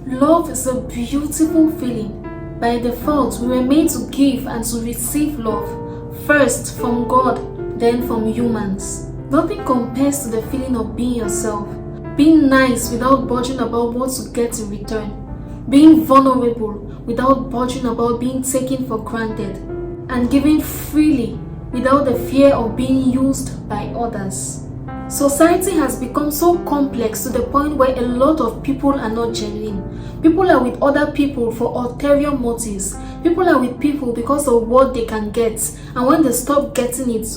Love is a beautiful feeling. By default, we were made to give and to receive love, first from God, then from humans. Nothing compares to the feeling of being yourself, being nice without budging about what to get in return, being vulnerable without budging about being taken for granted, and giving freely without the fear of being used by others. Society has become so complex to the point where a lot of people are not genuine. People are with other people for ulterior motives. People are with people because of what they can get, and when they stop getting it,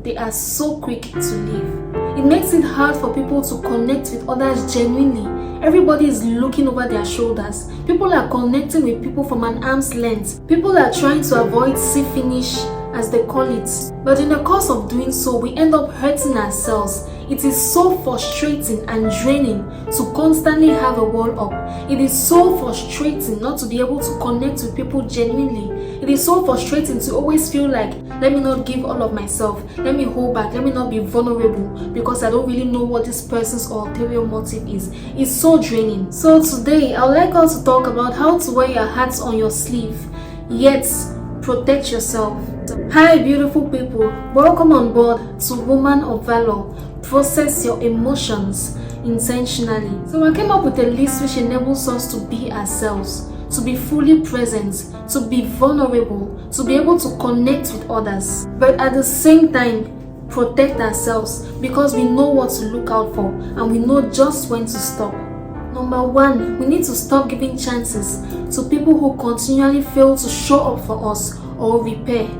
they are so quick to leave. It makes it hard for people to connect with others genuinely. Everybody is looking over their shoulders. People are connecting with people from an arm's length. People are trying to avoid see finish, as they call it. But in the course of doing so, we end up hurting ourselves. It is so frustrating and draining to constantly have a wall up. It is so frustrating not to be able to connect with people genuinely. It is so frustrating to always feel like, let me not give all of myself, let me hold back, let me not be vulnerable because I don't really know what this person's ulterior motive is. It's so draining. So today, I would like us to talk about how to wear your heart on your sleeve, yet protect yourself. Hi beautiful people, welcome on board to Woman of Valor. Process your emotions intentionally. So I came up with a list which enables us to be ourselves, to be fully present, to be vulnerable, to be able to connect with others, but at the same time protect ourselves because we know what to look out for and we know just when to stop. Number one, we need to stop giving chances to people who continually fail to show up for us or repair.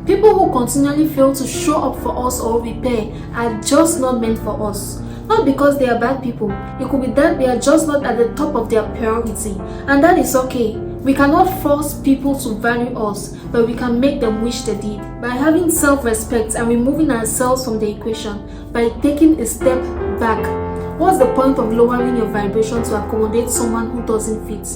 People who continually fail to show up for us or repair are just not meant for us. Not because they are bad people. It could be that they are just not at the top of their priority, and that is okay. We cannot force people to value us, but we can make them wish they did. By having self-respect and removing ourselves from the equation, by taking a step back. What's the point of lowering your vibration to accommodate someone who doesn't fit?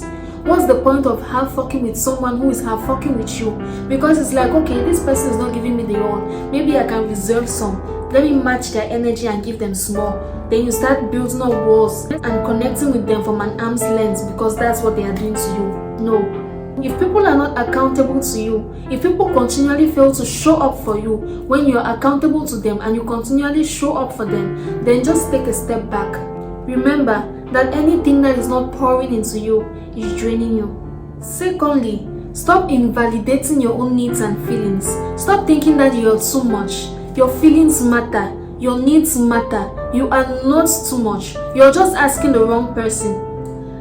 What's the point of half fucking with someone who is half fucking with you? Because it's like, okay, this person is not giving me the all. Maybe I can reserve some. Let me match their energy and give them small. Then you start building up walls and connecting with them from an arm's length because that's what they are doing to you. No. If people are not accountable to you, if people continually fail to show up for you when you are accountable to them and you continually show up for them, then just take a step back. Remember that anything that is not pouring into you is draining you. Secondly, stop invalidating your own needs and feelings. Stop thinking that you're too much. Your feelings matter. Your needs matter. You are not too much. You're just asking the wrong person.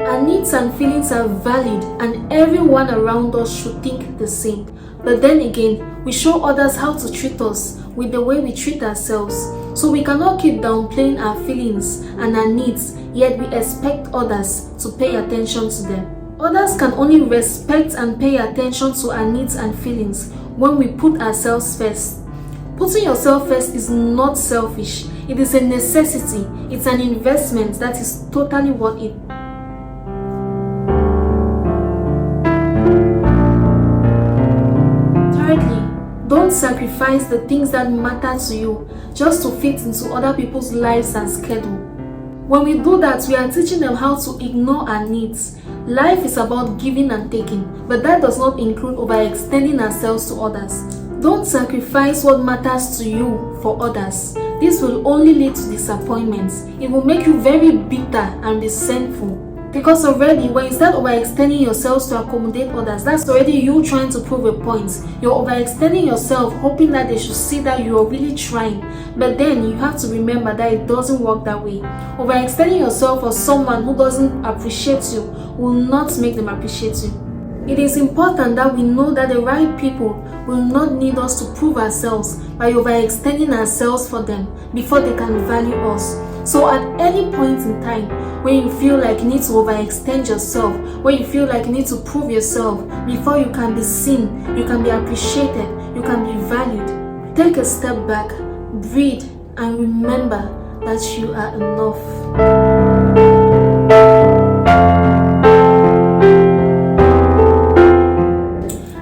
Our needs and feelings are valid and everyone around us should think the same. But then again, we show others how to treat us with the way we treat ourselves. So we cannot keep downplaying our feelings and our needs, yet we expect others to pay attention to them. Others can only respect and pay attention to our needs and feelings when we put ourselves first. Putting yourself first is not selfish. It is a necessity. It's an investment that is totally worth it. Don't sacrifice the things that matter to you just to fit into other people's lives and schedule. When we do that, we are teaching them how to ignore our needs. Life is about giving and taking, but that does not include overextending ourselves to others. Don't sacrifice what matters to you for others. This will only lead to disappointments. It will make you very bitter and resentful. Because already, when you start overextending yourselves to accommodate others, that's already you trying to prove a point. You're overextending yourself, hoping that they should see that you are really trying. But then you have to remember that it doesn't work that way. Overextending yourself for someone who doesn't appreciate you will not make them appreciate you. It is important that we know that the right people will not need us to prove ourselves by overextending ourselves for them before they can value us. So at any point in time, when you feel like you need to overextend yourself, when you feel like you need to prove yourself before you can be seen, you can be appreciated, you can be valued, take a step back, breathe, and remember that you are enough.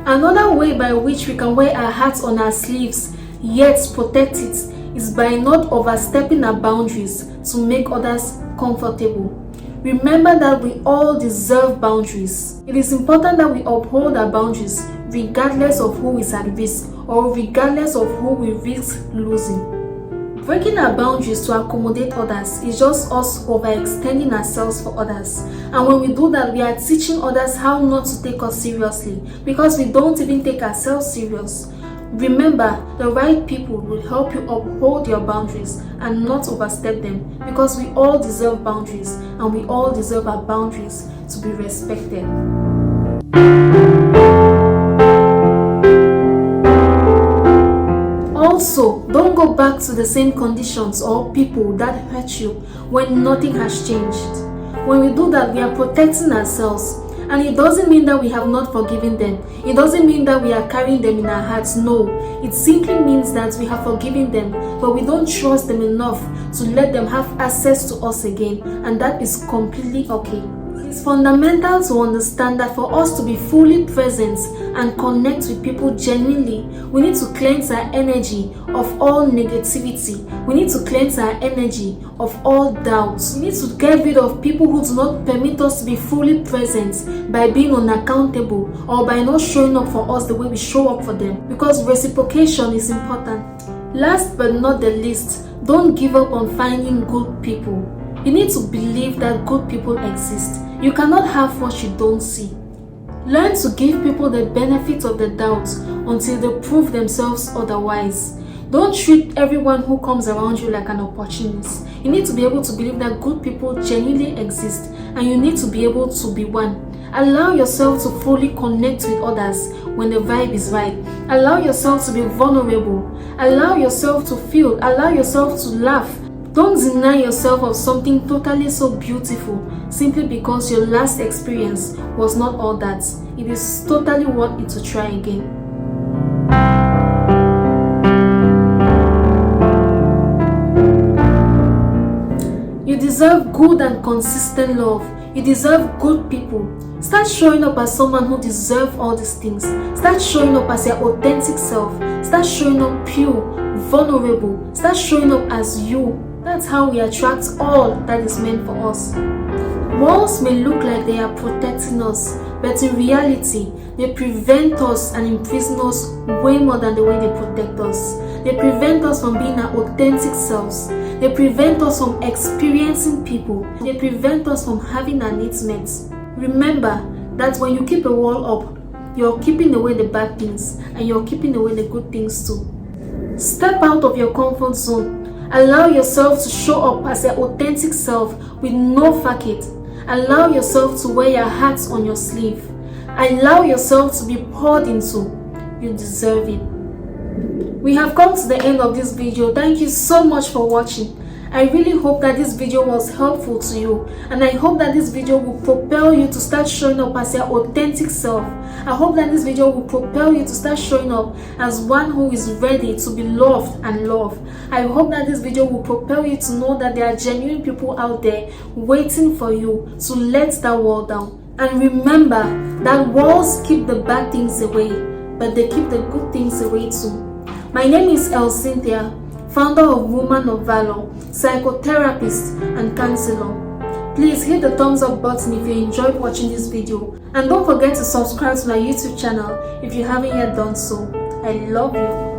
Another way by which we can wear our hearts on our sleeves, yet protect it, is by not overstepping our boundaries to make others comfortable. Remember that we all deserve boundaries. It is important that we uphold our boundaries regardless of who is at risk or regardless of who we risk losing. Breaking our boundaries to accommodate others is just us overextending ourselves for others. And when we do that, we are teaching others how not to take us seriously because we don't even take ourselves serious. Remember, the right people will help you uphold your boundaries and not overstep them because we all deserve boundaries and we all deserve our boundaries to be respected. Also, don't go back to the same conditions or people that hurt you when nothing has changed. When we do that, we are protecting ourselves. And it doesn't mean that we have not forgiven them. It doesn't mean that we are carrying them in our hearts. No, it simply means that we have forgiven them, but we don't trust them enough to let them have access to us again. And that is completely okay. It's fundamental to understand that for us to be fully present and connect with people genuinely, we need to cleanse our energy of all negativity. We need to cleanse our energy of all doubts. We need to get rid of people who do not permit us to be fully present by being unaccountable or by not showing up for us the way we show up for them, because reciprocation is important. Last but not the least, don't give up on finding good people. You need to believe that good people exist. You cannot have what you don't see. Learn to give people the benefit of the doubt until they prove themselves otherwise. Don't treat everyone who comes around you like an opportunist. You need to be able to believe that good people genuinely exist, and you need to be able to be one. Allow yourself to fully connect with others when the vibe is right. Allow yourself to be vulnerable. Allow yourself to feel. Allow yourself to laugh. Don't deny yourself of something totally so beautiful simply because your last experience was not all that. It is totally worth it to try again. You deserve good and consistent love. You deserve good people. Start showing up as someone who deserves all these things. Start showing up as your authentic self. Start showing up pure, vulnerable. Start showing up as you. That's how we attract all that is meant for us. Walls may look like they are protecting us, but in reality, they prevent us and imprison us way more than the way they protect us. They prevent us from being our authentic selves. They prevent us from experiencing people. They prevent us from having our needs met. Remember that when you keep a wall up, you're keeping away the bad things and you're keeping away the good things too. Step out of your comfort zone. Allow yourself to show up as your authentic self with no facade. Allow yourself to wear your heart on your sleeve. Allow yourself to be poured into. You deserve it. We have come to the end of this video. Thank you so much for watching. I really hope that this video was helpful to you, and I hope that this video will propel you to start showing up as your authentic self. I hope that this video will propel you to start showing up as one who is ready to be loved and loved. I hope that this video will propel you to know that there are genuine people out there waiting for you to let that wall down. And remember that walls keep the bad things away, but they keep the good things away too. My name is Cynthia, founder of Woman of Valor, psychotherapist and counselor. Please hit the thumbs up button if you enjoyed watching this video, and don't forget to subscribe to my YouTube channel if you haven't yet done so. I love you.